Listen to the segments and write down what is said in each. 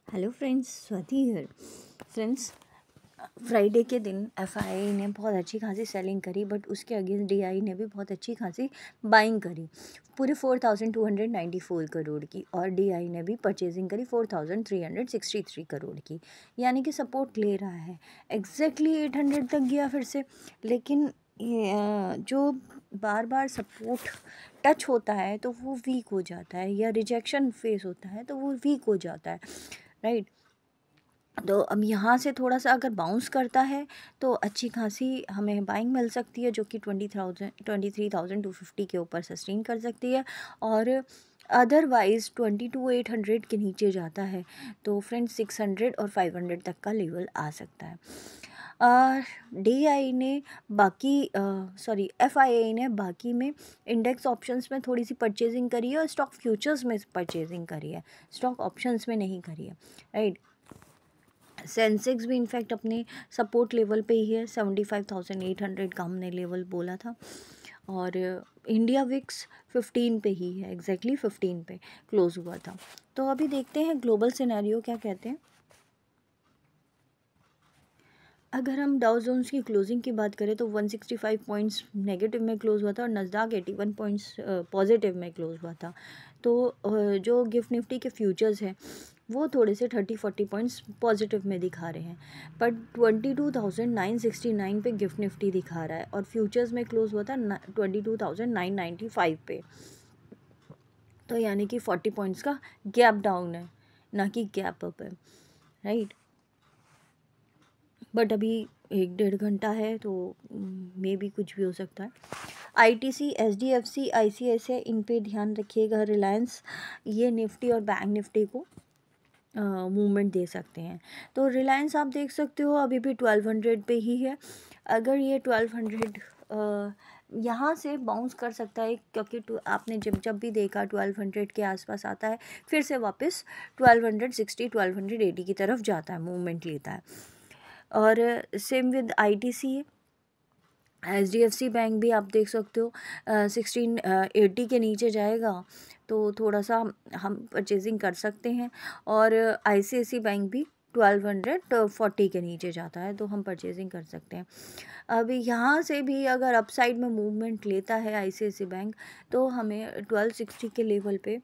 Hello friends, Swati here. Friends, Friday के दिन FII ने बहुत अच्छी खासी सेलिंग करी, बट उसके अगेंस्ट डीआई ने भी बहुत अच्छी खासी बाइंग करी पूरे 4294 करोड़ की, और डीआई ने भी परचेजिंग करी 4363 करोड़ की, यानी कि सपोर्ट ले रहा है। एग्जैक्टली 800 तक गया फिर से, लेकिन जो बार बार सपोर्ट टच होता है तो वो वीक हो जाता है, या रिजेक्शन फेस होता है तो वो वीक हो जाता है, राइट। तो अब यहाँ से थोड़ा सा अगर बाउंस करता है तो अच्छी खासी हमें बाइंग मिल सकती है, जो कि 23,250 के ऊपर सस्टेन कर सकती है। और अदरवाइज़ 22,800 के नीचे जाता है तो फ्रेंड्स 600 और 500 तक का लेवल आ सकता है। डीआई ने बाकी एफआईआई ने बाकी में इंडेक्स ऑप्शंस में थोड़ी सी परचेजिंग करी है, और स्टॉक फ्यूचर्स में परचेजिंग करी है, स्टॉक ऑप्शंस में नहीं करी है, राइट। सेंसेक्स भी इनफैक्ट अपने सपोर्ट लेवल पे ही है, 75,800 का हमने लेवल बोला था। और इंडिया विक्स 15 पे ही है, एग्जैक्टली 15 पे क्लोज हुआ था। तो अभी देखते हैं ग्लोबल सिनेरियो क्या कहते हैं। अगर हम डाउ जोन्स की क्लोजिंग की बात करें तो 165 पॉइंट्स नेगेटिव में क्लोज हुआ था, और नस्डाक 81 पॉइंट्स पॉजिटिव में क्लोज हुआ था। तो जो गिफ्ट निफ्टी के फ्यूचर्स हैं वो थोड़े से 30-40 पॉइंट्स पॉजिटिव में दिखा रहे हैं, बट 22,969 पे गिफ्ट निफ्टी दिखा रहा है, और फ्यूचर्स में क्लोज हुआ था 22,995 पे। तो यानी कि 40 पॉइंट्स का गैप डाउन है, ना कि गैप अप है, राइट। बट अभी 1-1.5 घंटा है तो मे भी कुछ भी हो सकता है। आईटीसी, एचडीएफसी, आईसीआईसीआई, इन पे ध्यान रखिएगा। रिलायंस, ये निफ्टी और बैंक निफ्टी को मूवमेंट दे सकते हैं। तो रिलायंस आप देख सकते हो अभी भी 1200 पे ही है। अगर ये 1200 यहाँ से बाउंस कर सकता है, क्योंकि आपने जब भी देखा 1200 के आसपास आता है, फिर से वापस 1260 1280 की तरफ जाता है, मूवमेंट लेता है। और same with ITC, HDFC bank भी आप देख सकते हो 1680 के नीचे जाएगा तो थोड़ा सा हम परचेजिंग कर सकते हैं। और आईसीआईसी बैंक भी 1240 के नीचे जाता है तो हम परचेजिंग कर सकते हैं। अभी यहाँ से भी अगर अपसाइड में मूवमेंट लेता है आईसीआईसी बैंक, तो हमें 1260 के लेवल पे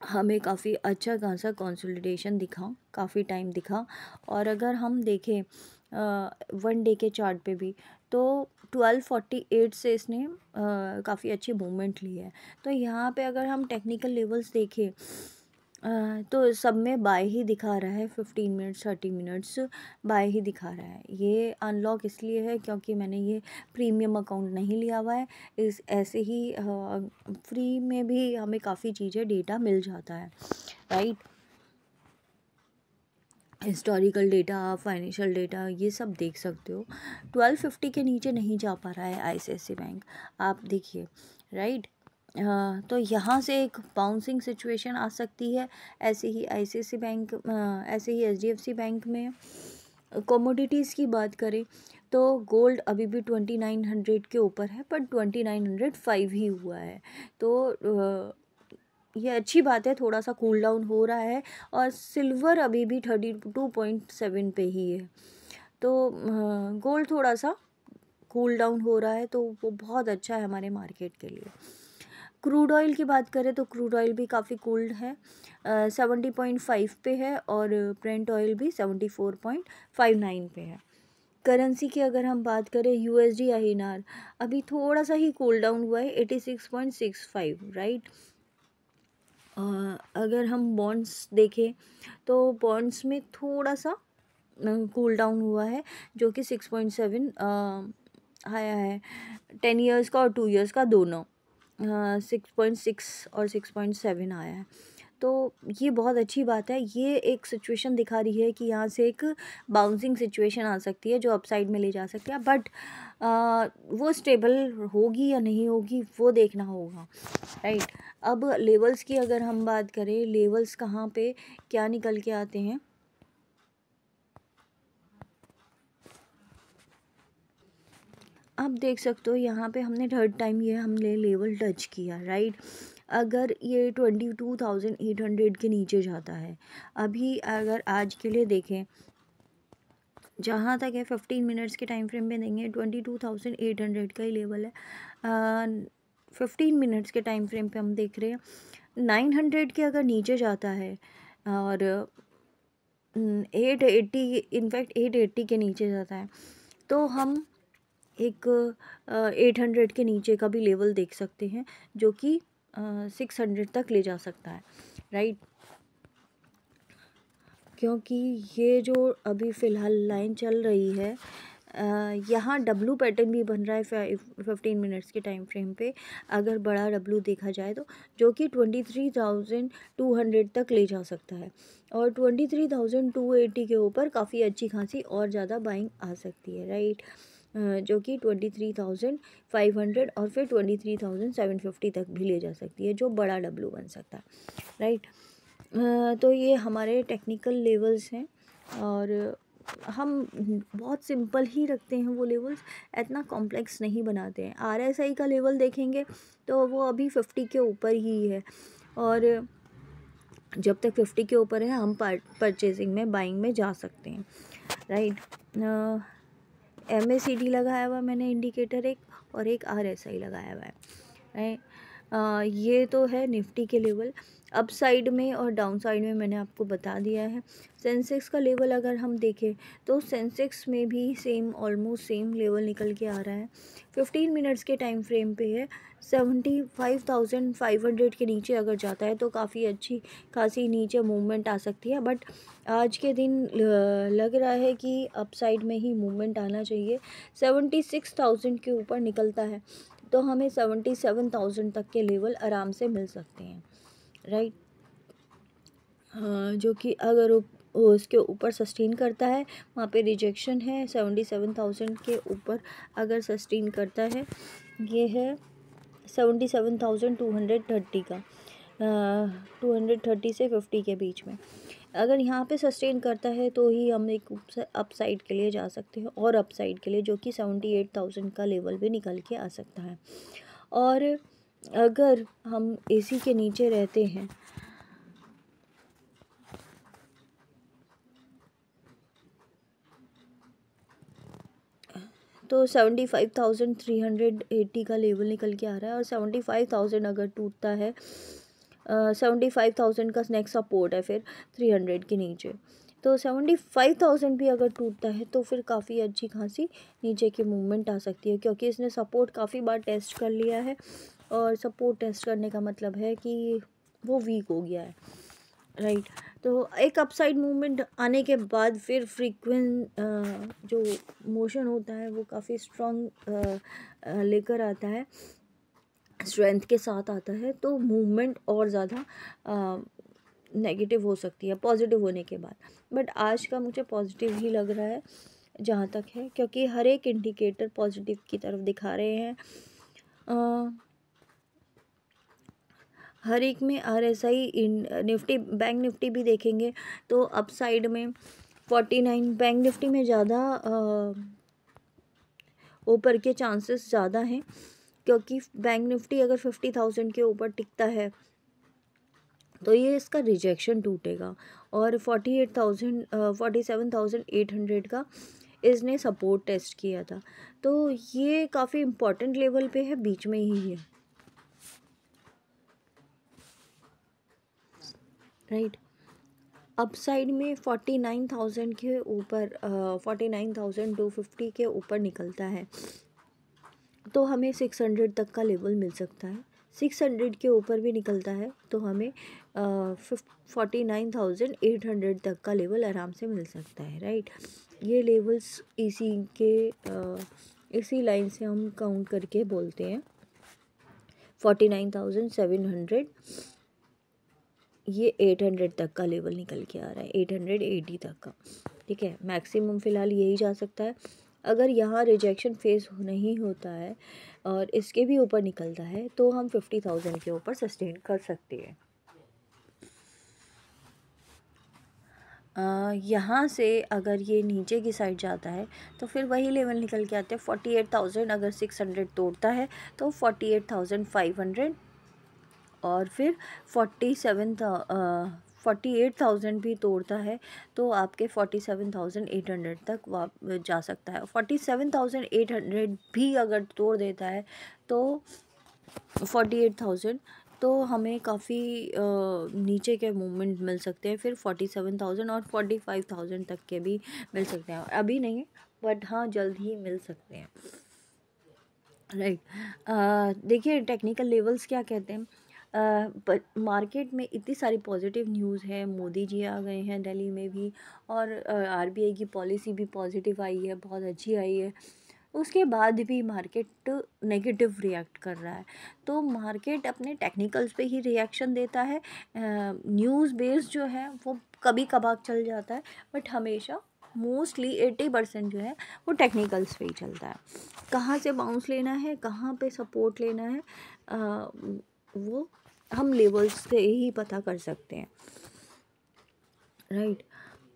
हमें काफ़ी अच्छा खासा कंसोलिडेशन दिखा, काफ़ी टाइम दिखा। और अगर हम देखें 1 डे के चार्ट पे भी, तो 1248 से इसने काफ़ी अच्छी मूवमेंट ली है। तो यहाँ पे अगर हम टेक्निकल लेवल्स देखें तो सब में बाय ही दिखा रहा है, 15 मिनट्स 30 मिनट्स बाय ही दिखा रहा है। ये अनलॉक इसलिए है क्योंकि मैंने ये प्रीमियम अकाउंट नहीं लिया हुआ है। इस ऐसे ही फ्री में भी हमें काफ़ी चीज़ें डेटा मिल जाता है, right. Historical data, financial data, ये सब देख सकते हो। 1250 के नीचे नहीं जा पा रहा है आईसीआईसी बैंक, आप देखिए, राइट। तो यहाँ से एक बाउंसिंग सिचुएशन आ सकती है। ऐसे ही आईसीआईसी बैंक, ऐसे ही एचडीएफसी बैंक में। कमोडिटीज़ की बात करें तो गोल्ड अभी भी 2900 के ऊपर है, पर 2905 ही हुआ है। तो ये अच्छी बात है, थोड़ा सा कूल डाउन हो रहा है। और सिल्वर अभी भी 32.7 पे ही है। तो गोल्ड थोड़ा सा कूल डाउन हो रहा है, तो वो बहुत अच्छा है हमारे मार्केट के लिए। क्रूड ऑयल की बात करें तो क्रूड ऑयल भी काफ़ी कूल्ड है, 70.5 पे है, और ब्रेंट ऑयल भी 74.59 पे है। करेंसी की अगर हम बात करें, यूएसडी आईएनआर अभी थोड़ा सा ही कूल डाउन हुआ है, 86.65, राइट। अगर हम बॉन्ड्स देखें तो बॉन्ड्स में थोड़ा सा कूल डाउन हुआ है, जो कि 6.7 आया है। 10 ईयर्स का और 2 ईयर्स का दोनों 6.6 और 6.7 आया है। तो ये बहुत अच्छी बात है। ये एक सिचुएशन दिखा रही है कि यहाँ से एक बाउंसिंग सिचुएशन आ सकती है जो अपसाइड में ले जा सकती है, बट वो स्टेबल होगी या नहीं होगी वो देखना होगा, राइट। अब लेवल्स की अगर हम बात करें, लेवल्स कहाँ पे क्या निकल के आते हैं, आप देख सकते हो। यहाँ पे हमने थर्ड टाइम ये हमने लेवल टच किया, राइट। अगर ये 22,800 के नीचे जाता है, अभी अगर आज के लिए देखें जहाँ तक है 15 मिनट्स के टाइम फ्रेम में देंगे 22,800 का ही लेवल है। 15 मिनट्स के टाइम फ्रेम पे हम देख रहे हैं 900 के अगर नीचे जाता है और 880 इनफैक्ट 880 के नीचे जाता है तो हम एक 800 के नीचे का भी लेवल देख सकते हैं जो कि 600 तक ले जा सकता है, राइट। क्योंकि ये जो अभी फ़िलहाल लाइन चल रही है यहाँ डब्लू पैटर्न भी बन रहा है 15 मिनट्स के टाइम फ्रेम पे, अगर बड़ा डब्लू देखा जाए तो, जो कि 23,200 तक ले जा सकता है और 23,280 के ऊपर काफ़ी अच्छी खासी और ज़्यादा बाइंग आ सकती है, राइट। जो कि 23,500 और फिर 23,750 तक भी ले जा सकती है, जो बड़ा डब्लू बन सकता है, राइट। तो ये हमारे टेक्निकल लेवल्स हैं और हम बहुत सिंपल ही रखते हैं वो लेवल्स, इतना कॉम्प्लेक्स नहीं बनाते हैं। RSI का लेवल देखेंगे तो वो अभी 50 के ऊपर ही है और जब तक 50 के ऊपर है हम परचेजिंग में बाइंग में जा सकते हैं, राइट। MACD लगाया हुआ मैंने इंडिकेटर एक और एक RSI लगाया हुआ है, राइट। ये तो है निफ्टी के लेवल। अप साइड में और डाउन साइड में मैंने आपको बता दिया है। सेंसेक्स का लेवल अगर हम देखें तो सेंसेक्स में भी सेम ऑलमोस्ट सेम लेवल निकल के आ रहा है। 15 मिनट्स के टाइम फ्रेम पे है 75,500 के नीचे अगर जाता है तो काफ़ी अच्छी खासी नीचे मूवमेंट आ सकती है, बट आज के दिन लग रहा है कि अप साइड में ही मूवमेंट आना चाहिए। 76,000 के ऊपर निकलता है तो हमें 77,000 तक के लेवल आराम से मिल सकते हैं, राइट। जो कि अगर उसके ऊपर सस्टेन करता है, वहाँ पे रिजेक्शन है 77,000 के ऊपर अगर सस्टेन करता है, ये है 77,230 का, 230 से 50 के बीच में अगर यहाँ पे सस्टेन करता है तो ही हम एक अप साइड के लिए जा सकते हैं और अप साइड के लिए जो कि 78,000 का लेवल भी निकल के आ सकता है। और अगर हम AC के नीचे रहते हैं तो 75,380 का लेवल निकल के आ रहा है और 75,000 अगर टूटता है 75,000 का नेक्स्ट सपोर्ट है फिर 300 के नीचे, तो 75,000 भी अगर टूटता है तो फिर काफ़ी अच्छी खासी नीचे की मूवमेंट आ सकती है, क्योंकि इसने सपोर्ट काफ़ी बार टेस्ट कर लिया है और सपोर्ट टेस्ट करने का मतलब है कि वो वीक हो गया है, राइट। तो एक अपसाइड मूवमेंट आने के बाद फिर फ्रीक्वेंट जो मोशन होता है वो काफ़ी स्ट्रॉन्ग लेकर आता है, स्ट्रेंथ के साथ आता है, तो मूवमेंट और ज़्यादा नेगेटिव हो सकती है पॉजिटिव होने के बाद। बट आज का मुझे पॉजिटिव ही लग रहा है जहाँ तक है, क्योंकि हर एक इंडिकेटर पॉजिटिव की तरफ दिखा रहे हैं। हर एक में RSI निफ्टी बैंक निफ्टी भी देखेंगे तो अप साइड में 49 बैंक निफ्टी में ज़्यादा ऊपर के चांसेस ज़्यादा हैं, क्योंकि बैंक निफ्टी अगर 50,000 के ऊपर टिकता है तो ये इसका रिजेक्शन टूटेगा और 47,800 का इसने सपोर्ट टेस्ट किया था, तो ये काफ़ी इम्पोर्टेंट लेवल पे है, बीच में ही है, राइट। अपसाइड में 49,000 के ऊपर 49,250 के ऊपर निकलता है तो हमें 600 तक का लेवल मिल सकता है। 600 के ऊपर भी निकलता है तो हमें 49,800 तक का लेवल आराम से मिल सकता है, राइट। ये लेवल्स इसी लाइन से हम काउंट करके बोलते हैं। 49,700 ये 800 तक का लेवल निकल के आ रहा है, 880 तक का, ठीक है। मैक्सिमम फ़िलहाल यही जा सकता है। अगर यहाँ रिजेक्शन फेस नहीं होता है और इसके भी ऊपर निकलता है तो हम 50,000 के ऊपर सस्टेन कर सकते हैं। यहाँ से अगर ये नीचे की साइड जाता है तो फिर वही लेवल निकल के आते हैं 48,000। अगर 600 तोड़ता है तो 48,500 और फिर 48,000 भी तोड़ता है तो आपके 47,800 तक जा सकता है। 47,800 भी अगर तोड़ देता है तो 48,000, तो हमें काफ़ी नीचे के मूवमेंट मिल सकते हैं। फिर 47,000 और 45,000 तक के भी मिल सकते हैं, अभी नहीं बट हाँ जल्द ही मिल सकते हैं, राइट। देखिए टेक्निकल लेवल्स क्या कहते हैं। मार्केट में इतनी सारी पॉजिटिव न्यूज़ है, मोदी जी आ गए हैं दिल्ली में भी, और आरबीआई की पॉलिसी भी पॉजिटिव आई है, बहुत अच्छी आई है, उसके बाद भी मार्केट नेगेटिव रिएक्ट कर रहा है। तो मार्केट अपने टेक्निकल्स पे ही रिएक्शन देता है, न्यूज़ बेस्ड जो है वो कभी कभार चल जाता है, बट हमेशा मोस्टली 80% जो है वो टेक्निकल्स पे ही चलता है। कहाँ से बाउंस लेना है, कहाँ पे सपोर्ट लेना है, वो हम लेवल्स से ही पता कर सकते हैं, राइट।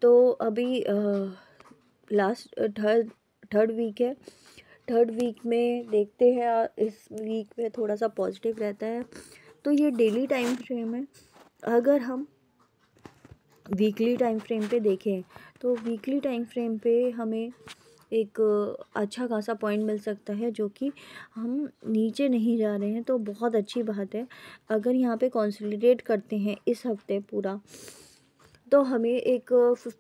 तो अभी लास्ट थर्ड वीक है, थर्ड वीक में देखते हैं, इस वीक में थोड़ा सा पॉजिटिव रहता है। तो ये डेली टाइम फ्रेम है। अगर हम वीकली टाइम फ्रेम पे देखें तो वीकली टाइम फ्रेम पे हमें एक अच्छा खासा पॉइंट मिल सकता है, जो कि हम नीचे नहीं जा रहे हैं, तो बहुत अच्छी बात है। अगर यहाँ पे कंसोलिडेट करते हैं इस हफ्ते पूरा, तो हमें एक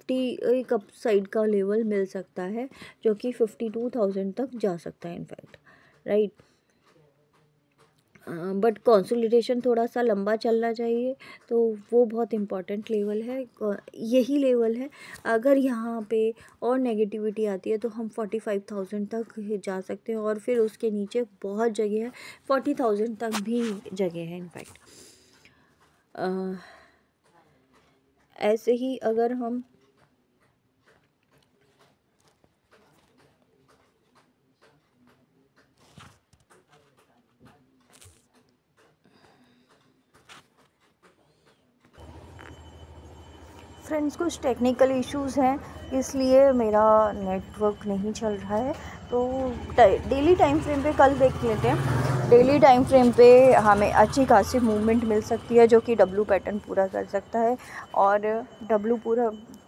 एक अप साइड का लेवल मिल सकता है, जो कि 52,000 तक जा सकता है इनफैक्ट, राइट। बट कंसोलिडेशन थोड़ा सा लंबा चलना चाहिए, तो वो बहुत इम्पॉर्टेंट लेवल है, यही लेवल है। अगर यहाँ पे और नेगेटिविटी आती है तो हम 45,000 तक जा सकते हैं, और फिर उसके नीचे बहुत जगह है, 40,000 तक भी जगह है इनफैक्ट। ऐसे ही अगर हम फ्रेंड्स, कुछ टेक्निकल इश्यूज़ हैं इसलिए मेरा नेटवर्क नहीं चल रहा है, तो डेली टाइम फ्रेम पे कल देख लेते हैं। डेली टाइम फ्रेम पे हमें अच्छी खासी मूवमेंट मिल सकती है, जो कि डब्ल्यू पैटर्न पूरा कर सकता है, और डब्ल्यू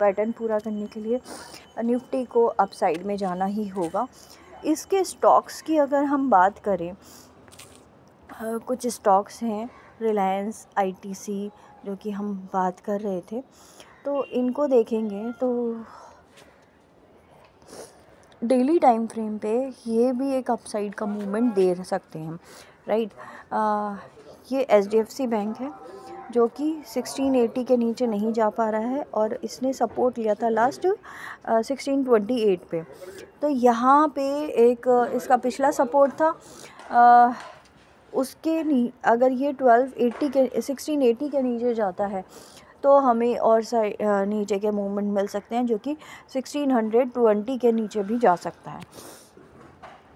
पैटर्न पूरा करने के लिए निफ्टी को अप साइड में जाना ही होगा। इसके स्टॉक्स की अगर हम बात करें, कुछ स्टॉक्स हैं, रिलायंस, आईटीसी, जो कि हम बात कर रहे थे, तो इनको देखेंगे तो डेली टाइम फ्रेम पे ये भी एक अपसाइड का मूवमेंट दे सकते हैं, राइट। ये एचडीएफसी बैंक है, जो कि 1680 के नीचे नहीं जा पा रहा है, और इसने सपोर्ट लिया था लास्ट 1628 पे। तो यहाँ पे एक इसका पिछला सपोर्ट था, उसके अगर ये 1680 के नीचे जाता है तो हमें और नीचे के मूवमेंट मिल सकते हैं, जो कि 1620 के नीचे भी जा सकता है,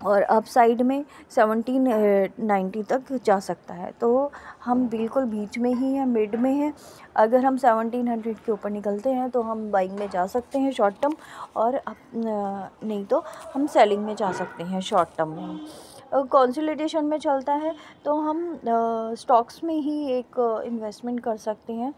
और अप साइड में 1790 तक जा सकता है। तो हम बिल्कुल बीच में ही हैं, मिड में हैं। अगर हम 1700 के ऊपर निकलते हैं तो हम बाइंग में जा सकते हैं शॉर्ट टर्म, और नहीं तो हम सेलिंग में जा सकते हैं शॉर्ट टर्म में। कंसोलिडेशन में चलता है तो हम स्टॉक्स में ही एक इन्वेस्टमेंट कर सकते हैं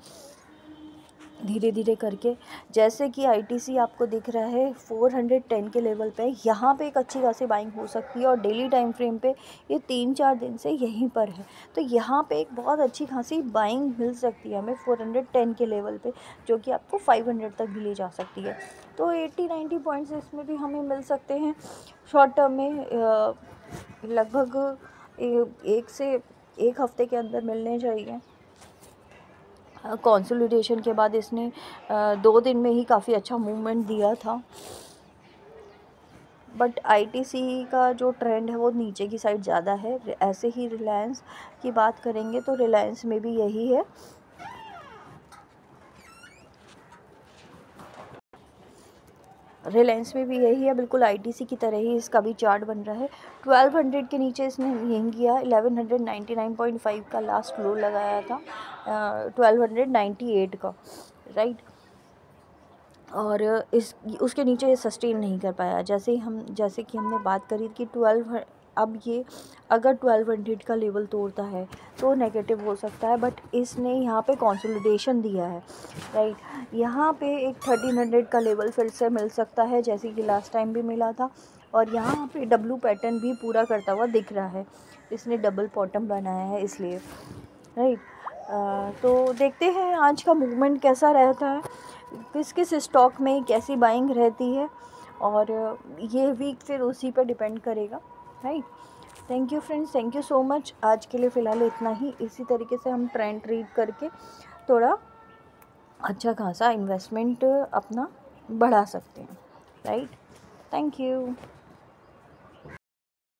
धीरे धीरे करके। जैसे कि आईटीसी आपको दिख रहा है 410 के लेवल पे, यहाँ पे एक अच्छी खासी बाइंग हो सकती है, और डेली टाइम फ्रेम पे ये 3-4 दिन से यहीं पर है, तो यहाँ पे एक बहुत अच्छी खासी बाइंग मिल सकती है हमें 410 के लेवल पे, जो कि आपको 500 तक भी ले जा सकती है। तो 80-90 पॉइंट्स इसमें भी हमें मिल सकते हैं शॉर्ट टर्म में, लगभग एक हफ्ते के अंदर मिलने चाहिए। कंसोलिडेशन के बाद इसने 2 दिन में ही काफ़ी अच्छा मूवमेंट दिया था, बट आईटीसी का जो ट्रेंड है वो नीचे की साइड ज़्यादा है। ऐसे ही रिलायंस की बात करेंगे तो रिलायंस में भी यही है, बिल्कुल आईटीसी की तरह ही इसका भी चार्ट बन रहा है। 1200 के नीचे इसने यहीं किया, 1199.5 का लास्ट लो लगाया था, 1298 का, राइट। और उसके नीचे ये सस्टेन नहीं कर पाया, जैसे कि हमने बात करी कि अब ये अगर 1200 का लेवल तोड़ता है तो नेगेटिव हो सकता है, बट इसने यहाँ पे कंसोलिडेशन दिया है, राइट। यहाँ पे एक 1300 का लेवल फिर से मिल सकता है जैसे कि लास्ट टाइम भी मिला था, और यहाँ पे डब्लू पैटर्न भी पूरा करता हुआ दिख रहा है, इसने डबल बॉटम बनाया है इसलिए, राइट। तो देखते हैं आज का मूवमेंट कैसा रहता है, किस किस स्टॉक में कैसी बाइंग रहती है, और ये वीक फिर उसी पे डिपेंड करेगा, right. Thank you friends, thank you so much. आज के लिए फ़िलहाल इतना ही। इसी तरीके से हम ट्रेंड रीड करके थोड़ा अच्छा खासा इन्वेस्टमेंट अपना बढ़ा सकते हैं, राइट। Thank you.